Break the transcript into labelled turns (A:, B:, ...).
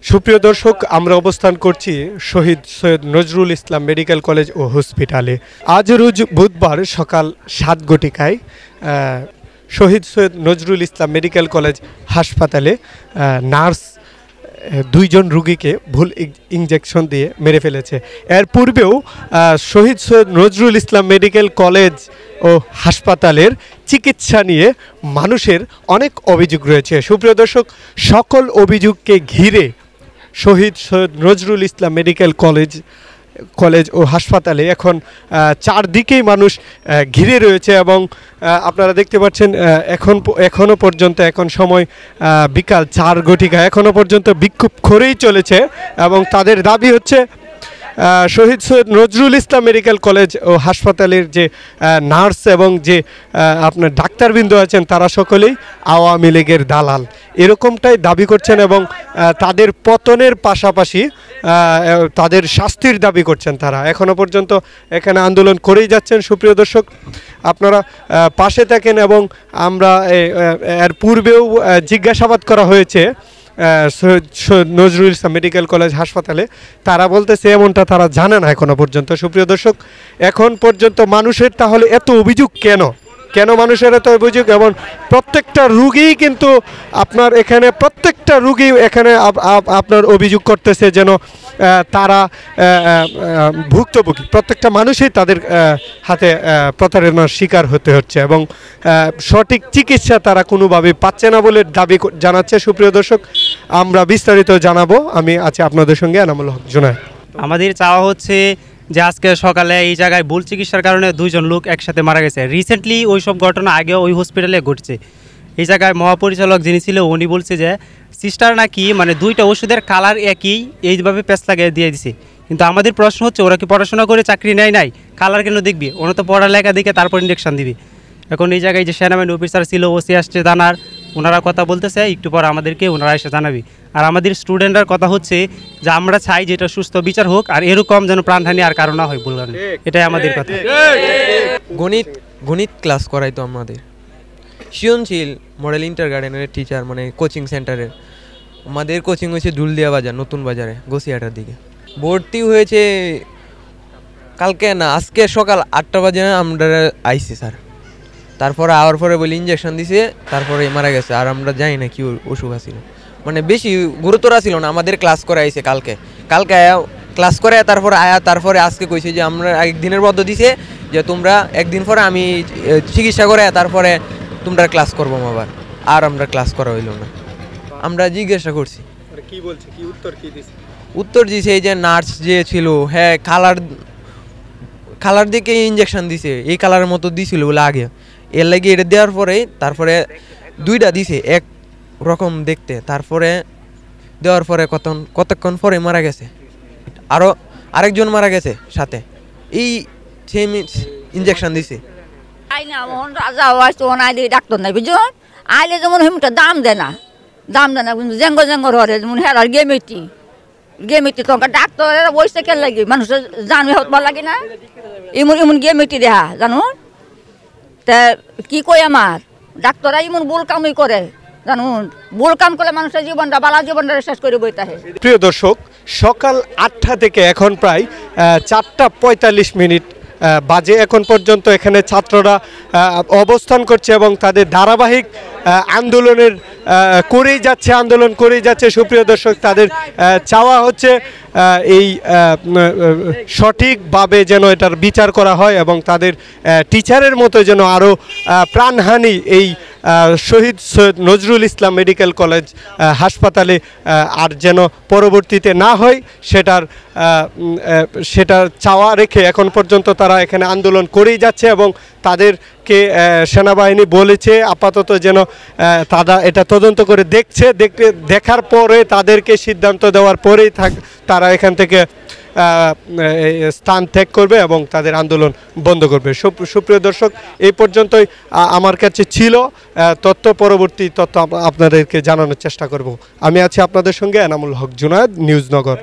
A: সুপ্রিয় দর্শক, আমরা অবস্থান করছি শহীদ সৈয়দ নজরুল ইসলাম মেডিকেল কলেজ ও হসপিটালে। আজ রোজ বুধবার সকাল 7 ঘটিকায় শহীদ সৈয়দ নজরুল ইসলাম মেডিকেল কলেজ হাসপাতালে নার্স দুইজন রোগীকে ভুল ইনজেকশন দিয়ে মেরে ফেলেছে। এর পূর্বেও শহীদ সৈয়দ নজরুল ইসলাম মেডিকেল কলেজ ও হাসপাতালের চিকিৎসা নিয়ে মানুষের অনেক অভিযোগ রয়েছে। সুপ্রিয় দর্শক, সকল অভিযোগকে ঘিরে শহীদ সৈয়দ নজরুল ইসলাম মেডিকেল কলেজ ও হাসপাতালে এখন চারদিকেই মানুষ ঘিরে রয়েছে এবং আপনারা দেখতে পাচ্ছেন এখনও পর্যন্ত এখন সময় বিকাল 4 ঘটিকা, এখনও পর্যন্ত বিক্ষোভ করেই চলেছে এবং তাদের দাবি হচ্ছে শহীদ সৈয়দ নজরুল ইসলাম মেডিকেল কলেজ ও হাসপাতালের যে নার্স এবং যে আপনার ডাক্তারবৃন্দ আছেন তারা সকলেই আওয়ামী লীগের দালাল, এরকমটাই দাবি করছেন এবং তাদের পতনের পাশাপাশি তাদের শাস্তির দাবি করছেন। তারা এখনও পর্যন্ত এখানে আন্দোলন করেই যাচ্ছেন। সুপ্রিয় দর্শক, আপনারা পাশে থাকেন এবং আমরা এর পূর্বেও জিজ্ঞাসাবাদ করা হয়েছে নজরুল ইসলাম মেডিকেল কলেজ হাসপাতালে, তারা বলতেছে এমনটা তারা জানে না এখনো পর্যন্ত। সুপ্রিয় দর্শক, এখন পর্যন্ত মানুষের তাহলে এত অভিযোগ কেন মানুষের এত অভিযোগ? এবং প্রত্যেকটা রুগী কিন্তু আপনার এখানে প্রত্যেকটা রুগী এখানে আপনার অভিযোগ করতেছে যেন তারা ভুক্তভোগী, প্রত্যেকটা মানুষই তাদের হাতে প্রতারণার শিকার হতে হচ্ছে এবং সঠিক চিকিৎসা তারা কোনোভাবে পাচ্ছে না বলে দাবি জানাচ্ছে। সুপ্রিয় দর্শক, আমরা বিস্তারিত জানাবো। আমি আছি আপনাদের সঙ্গে এনামুল হক জুনায়েদ।
B: আমাদের চাওয়া হচ্ছে যে আজকে সকালে এই জায়গায় ভুল চিকিৎসার কারণে 2 জন লোক একসাথে মারা গেছে। রিসেন্টলি ওই সব ঘটনা আগেও ওই হসপিটালে ঘটছে। এই জায়গায় মহাপরিচালক যিনি ছিল উনি বলছে যে সিস্টার নাকি মানে 2টা ওষুধের কালার একই, এইভাবে পেস্ট লাগিয়ে দিয়ে দিছে। কিন্তু আমাদের প্রশ্ন হচ্ছে ওরা কি পড়াশোনা করে চাকরি নাই কালার কেন দেখবি? ওরা তো পড়ালেখা দেখে তারপর ইনজেকশন দিবি। এখন এই জায়গায় যে সেনাবাহিনী অফিসার ছিল ওসি আসছে জানার, ওনারা কথা বলতেছে একটু পর আমাদেরকে ওনারা এসে জানাবি। আর আমাদের স্টুডেন্টরা কথা হচ্ছে যে আমরা চাই যে এটা সুস্থ বিচার হোক আর এরকম যেন প্রাণহানি আর কারণ না হয় বললেন, এটাই আমাদের কথা।
C: গণিত ক্লাস করাইতো আমাদের সৃজনশীল মডেল ইন্টার গার্ডেনের টিচার, মানে কোচিং সেন্টারের। আমাদের কোচিং হয়েছে দুলদিয়া বাজার, নতুন বাজারে, গোসিয়াটার দিকে। ভর্তি হয়েছে কালকে না আজকে সকাল 8টা বাজে আমরা আইছি স্যার। তারপরে আওয়ার পরে বলে ইঞ্জেকশন দিছে, তারপরে মারা গেছে। আর আমরা জানি না কি অসুখ আছিল, মানে বেশি গুরুতর ছিল না। আমাদের ক্লাস করে আইছে কালকে আয়া ক্লাস করে তারপরে আজকে কইছে যে আমরা একদিনের মধ্যে দিছে যে তোমরা একদিন পরে আমি চিকিৎসা করে তারপরে তোমরা ক্লাস করবো আবার। আর আমরা ক্লাস করা হইল না। আমরা জিজ্ঞাসা করছি
A: কি বলছে, কি
C: উত্তর দিছে এই যে নার্স যে ছিল, হ্যাঁ কালার দিকে ইঞ্জেকশন দিছে, এই কালারের মতো দিছিল বলে আগে। এর লাগে এটা দেওয়ার পরে তারপরে 2টা দিছে এক রকম দেখতে, তারপরে দেওয়ার পরে কতক্ষণ পরে মারা গেছে। আরেকজন মারা গেছে সাথে, এই সেম ইঞ্জেকশন দিছে।
D: ডাক্তার নাই বুঝুন, আইলে যেমন হেমটা দাম দেয় না কিন্তু জেঙ্গর হরে যেমন হেরার গেমিটি তোমার ডাক্তার বসে কেন লাগে মানুষের জানবে হতবার লাগে না, এমন গেমিটি দেহা জানো তা কি কই আমার ডাক্তাররা এমন ভুল কামই করে জানুন, ভুল কাম করলে মানুষের জীবনটা বালা জীবনটা শেষ করে বইতে হয়।
A: প্রিয় দর্শক, সকাল 8টা থেকে এখন প্রায় 4:45 বাজে। এখন পর্যন্ত এখানে ছাত্ররা অবস্থান করছে এবং তাদের ধারাবাহিক আন্দোলন করেই যাচ্ছে। সুপ্রিয় দর্শক, তাদের চাওয়া হচ্ছে এই সঠিকভাবে যেন এটার বিচার করা হয় এবং তাদের টিচারের মতো যেন আরও প্রাণহানি এই শহীদ সৈয়দ নজরুল ইসলাম মেডিকেল কলেজ হাসপাতালে আর যেন পরবর্তীতে না হয় সেটার চাওয়া রেখে এখন পর্যন্ত তারা এখানে আন্দোলন করেই যাচ্ছে এবং তাদেরকে সেনাবাহিনী বলেছে আপাতত যেন তারা এটা তদন্ত করে দেখার পরে তাদেরকে সিদ্ধান্ত দেওয়ার পরেই তারা এখান থেকে স্থান ত্যাগ করবে এবং তাদের আন্দোলন বন্ধ করবে। সুপ্রিয় দর্শক, এই পর্যন্তই আমার কাছে ছিল পরবর্তী তথ্য আপনাদেরকে জানানোর চেষ্টা করব। আমি আছি আপনাদের সঙ্গে এনামুল হক জুনায়েদ, নিউজ নগর।